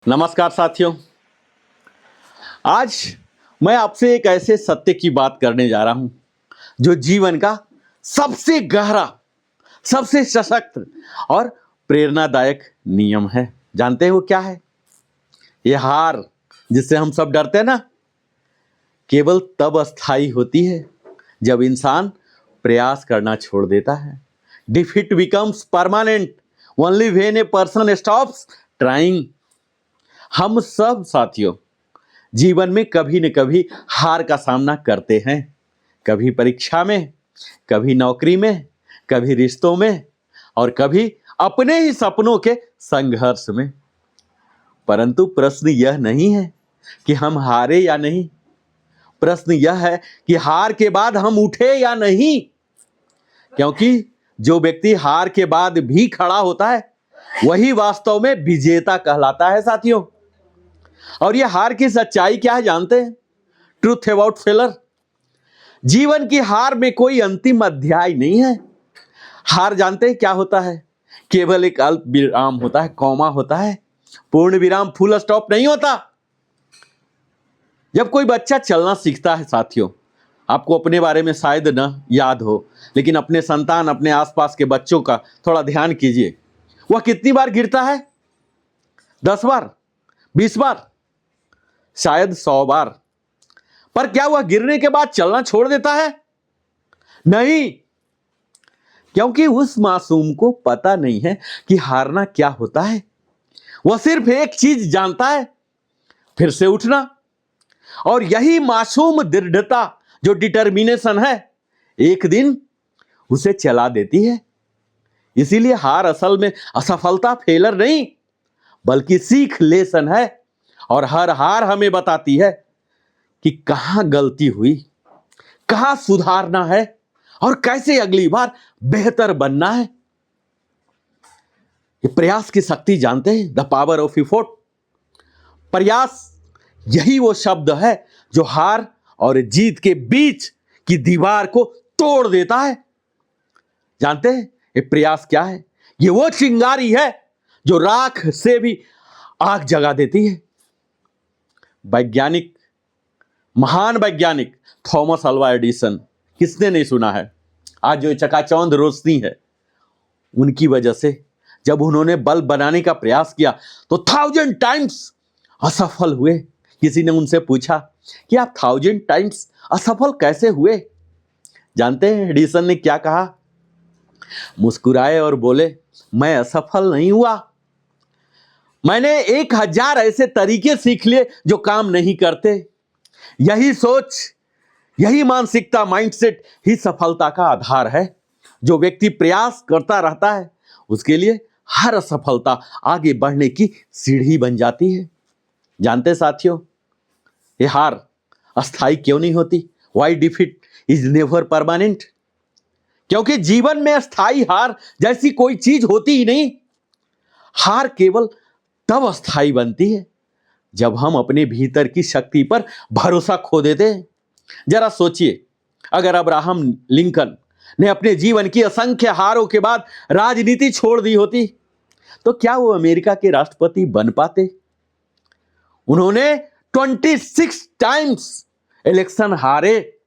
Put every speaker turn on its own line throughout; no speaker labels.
नमस्कार साथियों। आज मैं आपसे एक ऐसे सत्य की बात करने जा रहा हूं जो जीवन का सबसे गहरा, सबसे सशक्त और प्रेरणादायक नियम है। जानते हैं वो क्या है? ये हार जिससे हम सब डरते हैं ना, केवल तब अस्थाई होती है जब इंसान प्रयास करना छोड़ देता है। Defeat becomes permanent only when a person stops trying. हम सब साथियों जीवन में कभी न कभी हार का सामना करते हैं। कभी परीक्षा में, कभी नौकरी में, कभी रिश्तों में और कभी अपने ही सपनों के संघर्ष में। परंतु प्रश्न यह नहीं है कि हम हारे या नहीं। प्रश्न यह है कि हार के बाद हम उठे या नहीं। क्योंकि जो व्यक्ति हार के बाद भी खड़ा होता है वही वास्तव में विजेता कहलाता है साथियों। और यह हार की सच्चाई क्या है जानते हैं? Truth about failure. जीवन की हार में कोई अंतिम अध्याय नहीं है। हार जानते हैं क्या होता है? केवल एक अल्प विराम होता है, कॉमा होता है। पूर्ण विराम, फुल स्टॉप नहीं होता। जब कोई बच्चा चलना सीखता है साथियों, आपको अपने बारे में शायद न याद हो, लेकिन अपने संतान, अपने आसपास के बच्चों का थोड़ा ध्यान कीजिए। वह कितनी बार गिरता है? 10 बार, 20 बार, शायद 100 बार। पर क्या वह गिरने के बाद चलना छोड़ देता है? नहीं, क्योंकि उस मासूम को पता नहीं है कि हारना क्या होता है। वह सिर्फ एक चीज जानता है, फिर से उठना। और यही मासूम दृढ़ता, जो डिटर्मिनेशन है, एक दिन उसे चला देती है। इसीलिए हार असल में असफलता, फेलर नहीं, बल्कि सीख, लेसन है। और हर हार हमें बताती है कि कहां गलती हुई, कहां सुधारना है और कैसे अगली बार बेहतर बनना है। ये प्रयास की शक्ति जानते हैं? The power of effort. प्रयास यही वो शब्द है जो हार और जीत के बीच की दीवार को तोड़ देता है। जानते हैं ये प्रयास क्या है? ये वो चिंगारी है जो राख से भी आग जगा देती है। वैज्ञानिक, महान वैज्ञानिक थॉमस अल्वा एडिसन, किसने नहीं सुना है? आज जो चकाचौंध रोशनी है, उनकी वजह से जब उन्होंने बल्ब बनाने का प्रयास किया तो 1000 टाइम्स असफल हुए। किसी ने उनसे पूछा कि आप 1000 टाइम्स असफल कैसे हुए? जानते हैं एडिसन ने क्या कहा? मुस्कुराए और बोले, मैं असफल नहीं हुआ, मैंने 1000 ऐसे तरीके सीख लिए जो काम नहीं करते। यही सोच, यही मानसिकता, माइंडसेट ही सफलता का आधार है। जो व्यक्ति प्रयास करता रहता है उसके लिए हर असफलता आगे बढ़ने की सीढ़ी बन जाती है। जानते साथियों, ये हार अस्थाई क्यों नहीं होती? Why defeat is never permanent. क्योंकि जीवन में अस्थाई हार जैसी कोई चीज होती ही नहीं। हार केवल तब अस्थाई बनती है जब हम अपने भीतर की शक्ति पर भरोसा खो देते हैं। जरा सोचिए, अगर अब्राहम लिंकन ने अपने जीवन की असंख्य हारों के बाद राजनीति छोड़ दी होती तो क्या वो अमेरिका के राष्ट्रपति बन पाते? उन्होंने 26 टाइम्स इलेक्शन हारे,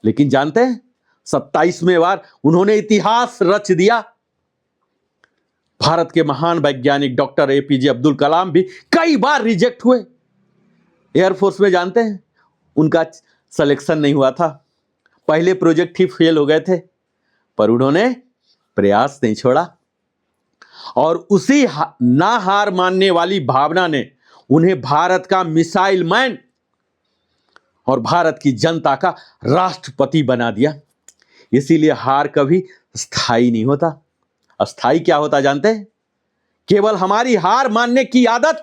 लेकिन जानते हैं 27वें बार उन्होंने इतिहास रच दिया। भारत के महान वैज्ञानिक डॉक्टर एपीजे अब्दुल कलाम भी कई बार रिजेक्ट हुए। एयरफोर्स में जानते हैं उनका सिलेक्शन नहीं हुआ था, पहले प्रोजेक्ट ही फेल हो गए थे, पर उन्होंने प्रयास नहीं छोड़ा। और उसी ना हार मानने वाली भावना ने उन्हें भारत का मिसाइल मैन और भारत की जनता का राष्ट्रपति बना दिया। इसीलिए हार कभी स्थायी नहीं होता। अस्थाई क्या होता जानते हैं? केवल हमारी हार मानने की आदत।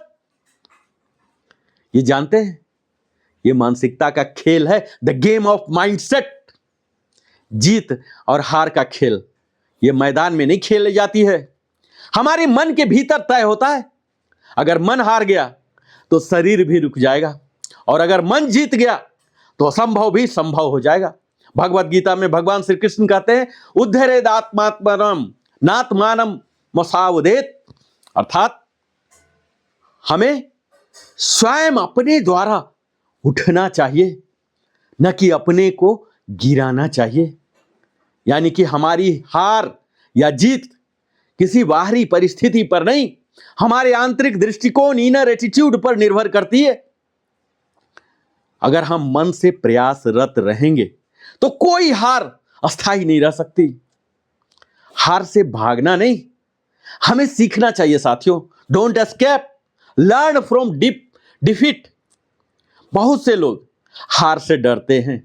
ये जानते हैं, ये मानसिकता का खेल है, द गेम ऑफ माइंडसेट। जीत और हार का खेल ये मैदान में नहीं खेली जाती है, हमारे मन के भीतर तय होता है। अगर मन हार गया तो शरीर भी रुक जाएगा, और अगर मन जीत गया तो असंभव भी संभव हो जाएगा। भगवत गीता में भगवान श्री कृष्ण कहते हैं, उद्धरेदात्मात्मनम नात्मानम मसावदेत, अर्थात हमें स्वयं अपने द्वारा उठना चाहिए, न कि अपने को गिराना चाहिए। यानी कि हमारी हार या जीत किसी बाहरी परिस्थिति पर नहीं, हमारे आंतरिक दृष्टिकोण, इनर एटीट्यूड पर निर्भर करती है। अगर हम मन से प्रयासरत रहेंगे तो कोई हार अस्थायी नहीं रह सकती। हार से भागना नहीं, हमें सीखना चाहिए साथियों। Don't escape, learn from defeat. बहुत से लोग हार से डरते हैं।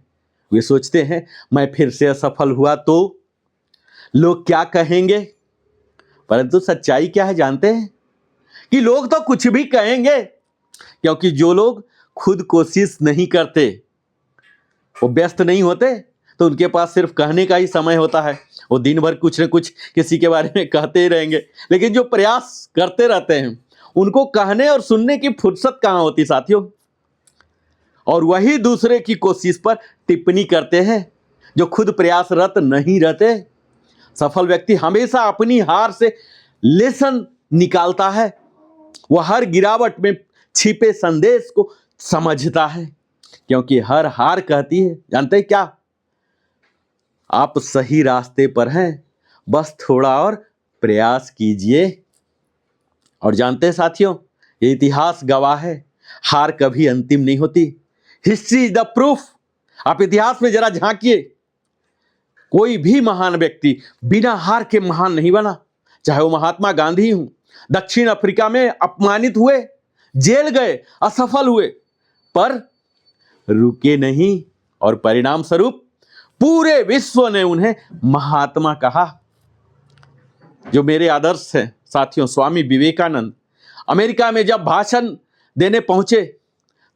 वे सोचते हैं मैं फिर से असफल हुआ तो लोग क्या कहेंगे। परंतु सच्चाई क्या है जानते हैं कि लोग तो कुछ भी कहेंगे, क्योंकि जो लोग खुद कोशिश नहीं करते, वो व्यस्त नहीं होते, तो उनके पास सिर्फ कहने का ही समय होता है। वो दिन भर कुछ न कुछ किसी के बारे में कहते ही रहेंगे। लेकिन जो प्रयास करते रहते हैं उनको कहने और सुनने की फुर्सत कहाँ होती साथियों। और वही दूसरे की कोशिश पर टिप्पणी करते हैं जो खुद प्रयासरत नहीं रहते। सफल व्यक्ति हमेशा अपनी हार से लेसन निकालता है। वह हर गिरावट में छिपे संदेश को समझता है, क्योंकि हर हार कहती है जानते हैं क्या, आप सही रास्ते पर हैं, बस थोड़ा और प्रयास कीजिए। और जानते हैं साथियों, ये इतिहास गवाह है, हार कभी अंतिम नहीं होती। History is the proof. आप इतिहास में जरा झांकिए, कोई भी महान व्यक्ति बिना हार के महान नहीं बना। चाहे वो महात्मा गांधी हूं, दक्षिण अफ्रीका में अपमानित हुए, जेल गए, असफल हुए, पर रुके नहीं, और परिणाम स्वरूप पूरे विश्व ने उन्हें महात्मा कहा। जो मेरे आदर्श हैं साथियों, स्वामी विवेकानंद अमेरिका में जब भाषण देने पहुंचे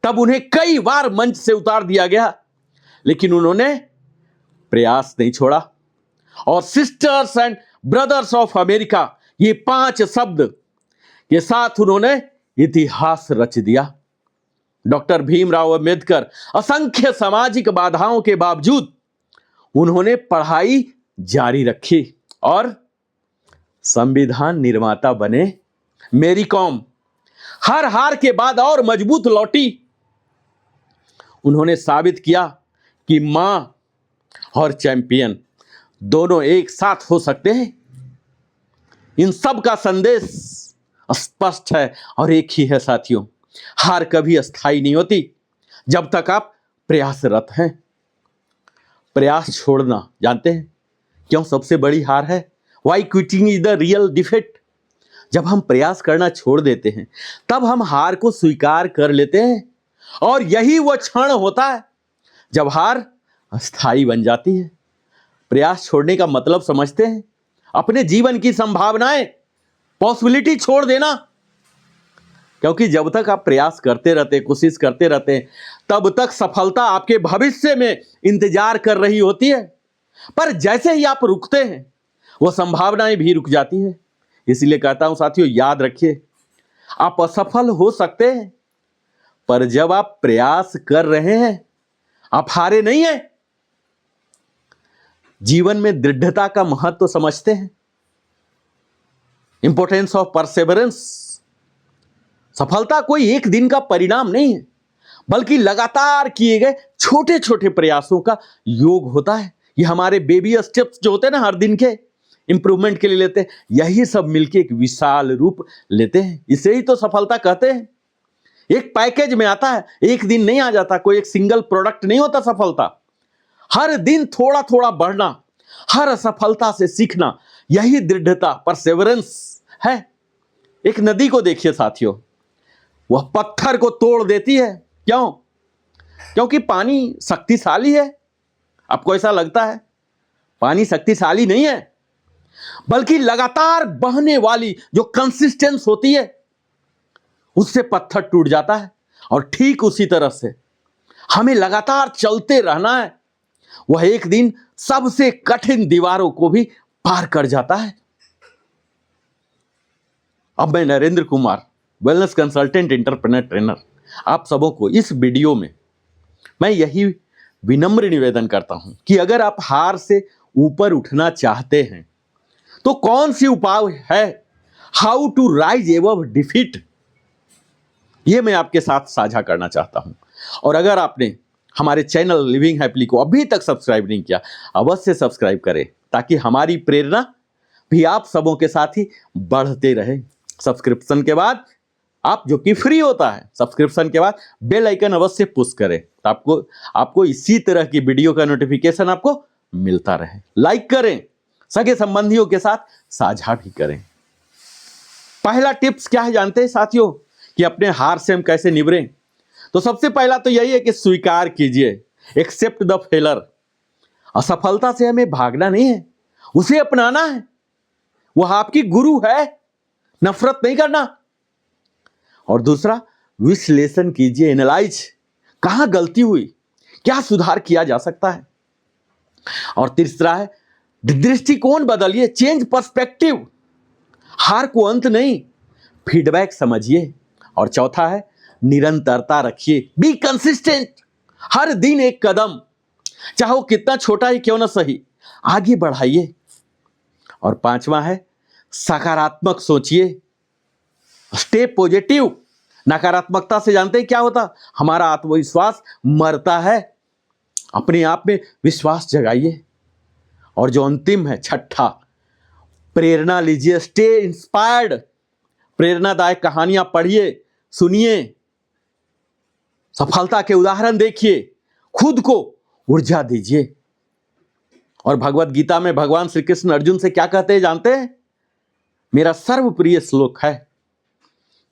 तब उन्हें कई बार मंच से उतार दिया गया, लेकिन उन्होंने प्रयास नहीं छोड़ा। और sisters and brothers of America, ये 5 शब्द के साथ उन्होंने इतिहास रच दिया। डॉक्टर भीमराव अंबेडकर असंख्य सामाजिक बाधाओं के बावजूद उन्होंने पढ़ाई जारी रखी और संविधान निर्माता बने। मेरी कॉम हर हार के बाद और मजबूत लौटी। उन्होंने साबित किया कि मां और चैंपियन दोनों एक साथ हो सकते हैं। इन सब का संदेश स्पष्ट है और एक ही है साथियों, हार कभी अस्थायी नहीं होती जब तक आप प्रयासरत हैं। प्रयास छोड़ना जानते हैं क्यों सबसे बड़ी हार है? Why quitting is the real defeat. जब हम प्रयास करना छोड़ देते हैं तब हम हार को स्वीकार कर लेते हैं, और यही वो क्षण होता है जब हार अस्थायी बन जाती है। प्रयास छोड़ने का मतलब समझते हैं? अपने जीवन की संभावनाएं, पॉसिबिलिटी छोड़ देना। क्योंकि जब तक आप प्रयास करते रहते, कोशिश करते रहते हैं, तब तक सफलता आपके भविष्य में इंतजार कर रही होती है। पर जैसे ही आप रुकते हैं वो संभावनाएं भी रुक जाती है। इसलिए कहता हूं साथियों, याद रखिए, आप असफल हो सकते हैं, पर जब आप प्रयास कर रहे हैं आप हारे नहीं हैं। जीवन में दृढ़ता का महत्व समझते हैं? Importance of Perseverance. सफलता कोई एक दिन का परिणाम नहीं है, बल्कि लगातार किए गए छोटे छोटे प्रयासों का योग होता है। ये हमारे बेबी स्टेप्स जो होते हैं ना, हर दिन के इंप्रूवमेंट के लिए लेते हैं, यही सब मिलके एक विशाल रूप लेते हैं। इसे ही तो सफलता कहते हैं। एक पैकेज में आता है, एक दिन नहीं आ जाता। कोई एक सिंगल प्रोडक्ट नहीं होता सफलता। हर दिन थोड़ा थोड़ा बढ़ना, हर असफलता से सीखना, यही दृढ़ता, परसेवरेंस है। एक नदी को देखिए साथियों, वह पत्थर को तोड़ देती है। क्यों? क्योंकि पानी शक्तिशाली है। आपको ऐसा लगता है? पानी शक्तिशाली नहीं है, बल्कि लगातार बहने वाली जो कंसिस्टेंस होती है उससे पत्थर टूट जाता है। और ठीक उसी तरह से हमें लगातार चलते रहना है। वह एक दिन सबसे कठिन दीवारों को भी पार कर जाता है। अब मैं Narendra Kumar, wellness consultant, entrepreneur trainer, आप सबों को इस वीडियो में मैं यही विनम्र निवेदन करता हूं कि अगर आप हार से ऊपर उठना चाहते हैं तो कौन सी उपाय है how to rise above defeat. ये मैं आपके साथ साझा करना चाहता हूं। और अगर आपने हमारे चैनल लिविंग हैप्पीली को अभी तक सब्सक्राइब नहीं किया, अवश्य सब्सक्राइब करें ताकि हमारी प्रेरणा भी आप सबों के साथ ही बढ़ते रहे। सब्सक्रिप्शन के बाद आप, जो कि फ्री होता है, सब्सक्रिप्शन के बाद बेल आइकन अवश्य पुश करें तो आपको इसी तरह की वीडियो का नोटिफिकेशन आपको मिलता रहे। लाइक करें, सगे संबंधियों के साथ साझा भी करें। पहला टिप्स क्या है जानते हैं साथियों, कि अपने हार से हम कैसे निबरें? तो सबसे पहला तो यही है कि स्वीकार कीजिए, एक्सेप्ट द फेलर। असफलता से हमें भागना नहीं है, उसे अपनाना है। वह आपकी गुरु है, नफरत नहीं करना। और दूसरा, विश्लेषण कीजिए, एनालाइज, कहां गलती हुई, क्या सुधार किया जा सकता है। और तीसरा है दृष्टिकोण बदलिए, चेंज पर्सपेक्टिव। हार को अंत नहीं, फीडबैक समझिए। और चौथा है निरंतरता रखिए, बी कंसिस्टेंट। हर दिन एक कदम, चाहे वो कितना छोटा ही क्यों ना सही, आगे बढ़ाइए। और पांचवा है सकारात्मक सोचिए, स्टे पॉजिटिव। नकारात्मकता से जानते हैं क्या होता? हमारा आत्मविश्वास मरता है। अपने आप में विश्वास जगाइए। और जो अंतिम है, छठा, प्रेरणा लीजिए, स्टे इंस्पायर्ड। प्रेरणादायक कहानियां पढ़िए, सुनिए, सफलता के उदाहरण देखिए, खुद को ऊर्जा दीजिए। और भगवत गीता में भगवान श्री कृष्ण अर्जुन से क्या कहते हैं जानते हैं? मेरा सर्वप्रिय श्लोक है,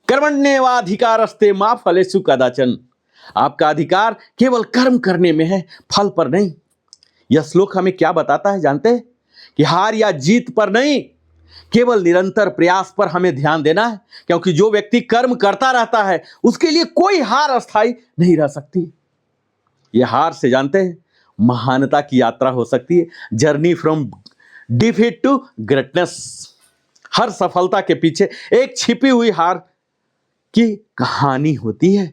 कर्मण्येवाधिकारस्ते मा फलेषु कदाचन। आपका अधिकार केवल कर्म करने में है, फल पर नहीं। यह श्लोक हमें क्या बताता है जानते हैं? कि हार या जीत पर नहीं, केवल निरंतर प्रयास पर हमें ध्यान देना है। क्योंकि जो व्यक्ति कर्म करता रहता है, उसके लिए कोई हार अस्थायी नहीं रह सकती। यह हार से जानते हैं महानता की यात्रा हो सकती है, journey from defeat to greatness. हर सफलता के पीछे एक छिपी हुई हार की कहानी होती है।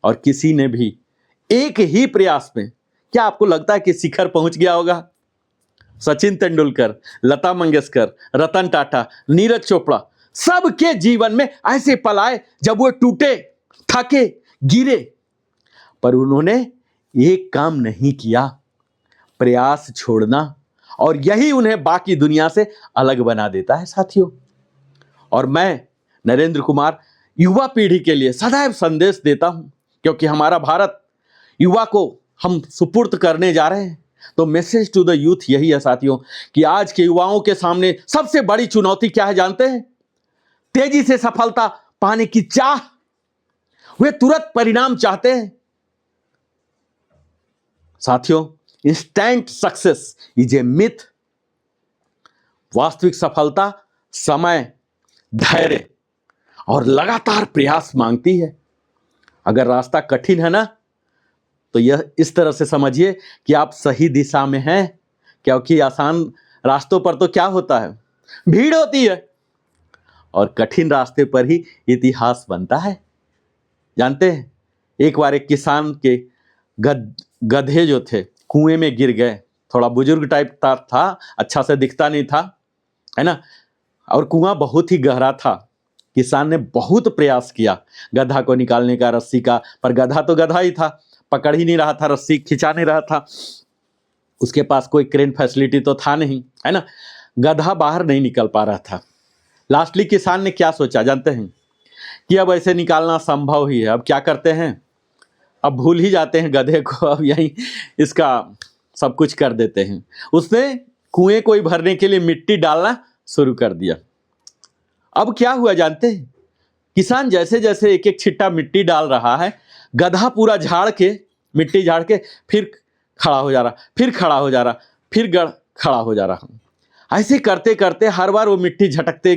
और किसी ने भी एक ही प्रयास में, क्या आपको लगता है कि शिखर पहुंच गया होगा? सचिन तेंदुलकर, लता मंगेशकर, रतन टाटा, नीरज चोपड़ा, सबके जीवन में ऐसे पल आए जब वो टूटे, थके, गिरे, पर उन्होंने एक काम नहीं किया, प्रयास छोड़ना। और यही उन्हें बाकी दुनिया से अलग बना देता है साथियों। और मैं नरेंद्र कुमार युवा पीढ़ी के लिए सदैव संदेश देता हूं, क्योंकि हमारा भारत युवा को हम सुपुर्द करने जा रहे हैं। तो मैसेज टू द यूथ यही है साथियों, कि आज के युवाओं के सामने सबसे बड़ी चुनौती क्या है जानते हैं? तेजी से सफलता पाने की चाह। वे तुरंत परिणाम चाहते हैं साथियों। Instant success is a myth. वास्तविक सफलता समय, धैर्य और लगातार प्रयास मांगती है। अगर रास्ता कठिन है ना, तो यह इस तरह से समझिए कि आप सही दिशा में हैं। क्योंकि आसान रास्तों पर तो क्या होता है, भीड़ होती है, और कठिन रास्ते पर ही इतिहास बनता है। जानते हैं, एक बार एक किसान के गधे जो थे कुएं में गिर गए। थोड़ा बुजुर्ग टाइप था, अच्छा से दिखता नहीं था, है ना, और कुआं बहुत ही गहरा था। किसान ने बहुत प्रयास किया गधा को निकालने का, रस्सी का, पर गधा तो गधा ही था, पकड़ ही नहीं रहा था, रस्सी खिंचा नहीं रहा था। उसके पास कोई क्रेन फैसिलिटी तो था नहीं, है ना। गधा बाहर नहीं निकल पा रहा था। लास्टली किसान ने क्या सोचा जानते हैं? कि अब ऐसे निकालना संभव ही है। अब क्या करते हैं, अब भूल ही जाते हैं गधे को, अब यहीं इसका सब कुछ कर देते हैं। उसने कुएं को भरने के लिए मिट्टी डालना शुरू कर दिया। अब क्या हुआ जानते हैं? किसान जैसे जैसे एक एक छिट्टा मिट्टी डाल रहा है, गधा पूरा झाड़ के, मिट्टी झाड़ के फिर खड़ा हो जा रहा, फिर खड़ा हो जा रहा, फिर खड़ा हो जा रहा। ऐसे करते करते हर बार वो मिट्टी झटकते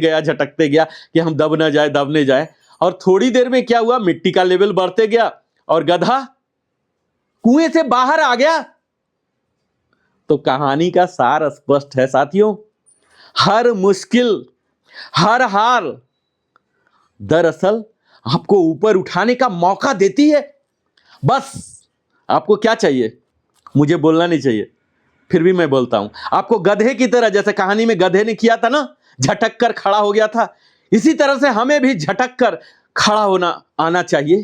गया कि हम दब न जाए। और थोड़ी देर में क्या हुआ, मिट्टी का लेवल बढ़ते गया और गधा कुएं से बाहर आ गया। तो कहानी का सार स्पष्ट है साथियों। हर मुश्किल, हर हार दरअसल आपको ऊपर उठाने का मौका देती है। बस आपको क्या चाहिए? मुझे बोलना नहीं चाहिए, फिर भी मैं बोलता हूं। आपको गधे की तरह, जैसे कहानी में गधे ने किया था ना, झटक कर खड़ा हो गया था, इसी तरह से हमें भी झटक कर खड़ा होना आना चाहिए।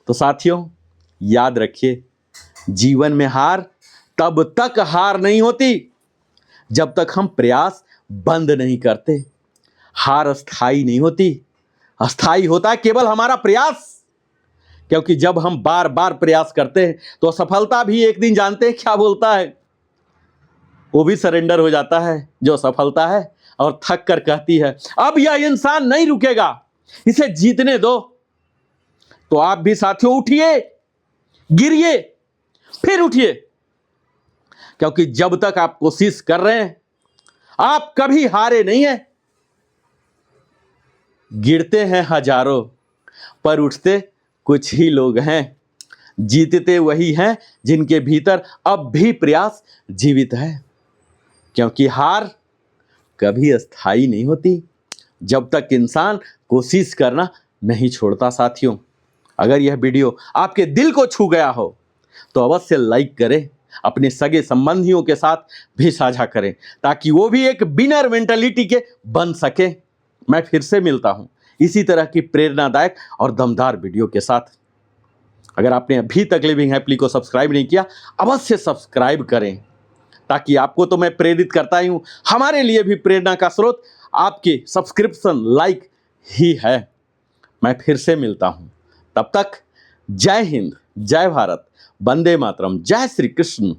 तो साथियों, याद रखिए, जीवन में हार तब तक हार नहीं होती जब तक हम प्रयास बंद नहीं करते। हार अस्थाई नहीं होती, अस्थाई होता है केवल हमारा प्रयास। क्योंकि जब हम बार बार प्रयास करते हैं तो असफलता भी एक दिन जानते हैं क्या बोलता है, वो भी सरेंडर हो जाता है जो असफलता है, और थक कर कहती है अब यह इंसान नहीं रुकेगा, इसे जीतने दो। तो आप भी साथियों उठिए, गिरिए, फिर उठिए, क्योंकि जब तक आप कोशिश कर रहे हैं आप कभी हारे नहीं हैं। गिरते हैं हजारों पर उठते कुछ ही लोग हैं, जीतते वही हैं जिनके भीतर अब भी प्रयास जीवित है। क्योंकि हार कभी अस्थाई नहीं होती जब तक इंसान कोशिश करना नहीं छोड़ता। साथियों, अगर यह वीडियो आपके दिल को छू गया हो तो अवश्य लाइक करें, अपने सगे संबंधियों के साथ भी साझा करें, ताकि वो भी एक विनर मेंटालिटी के बन सके। मैं फिर से मिलता हूं इसी तरह की प्रेरणादायक और दमदार वीडियो के साथ। अगर आपने अभी तक लिविंग हैप्पीली को सब्सक्राइब नहीं किया, अवश्य सब्सक्राइब करें, ताकि आपको तो मैं प्रेरित करता ही हूं, हमारे लिए भी प्रेरणा का स्रोत आपके सब्सक्रिप्शन लाइक ही है। मैं फिर से मिलता हूं, तब तक जय हिंद, जय भारत, वंदे मातरम, जय श्री कृष्ण।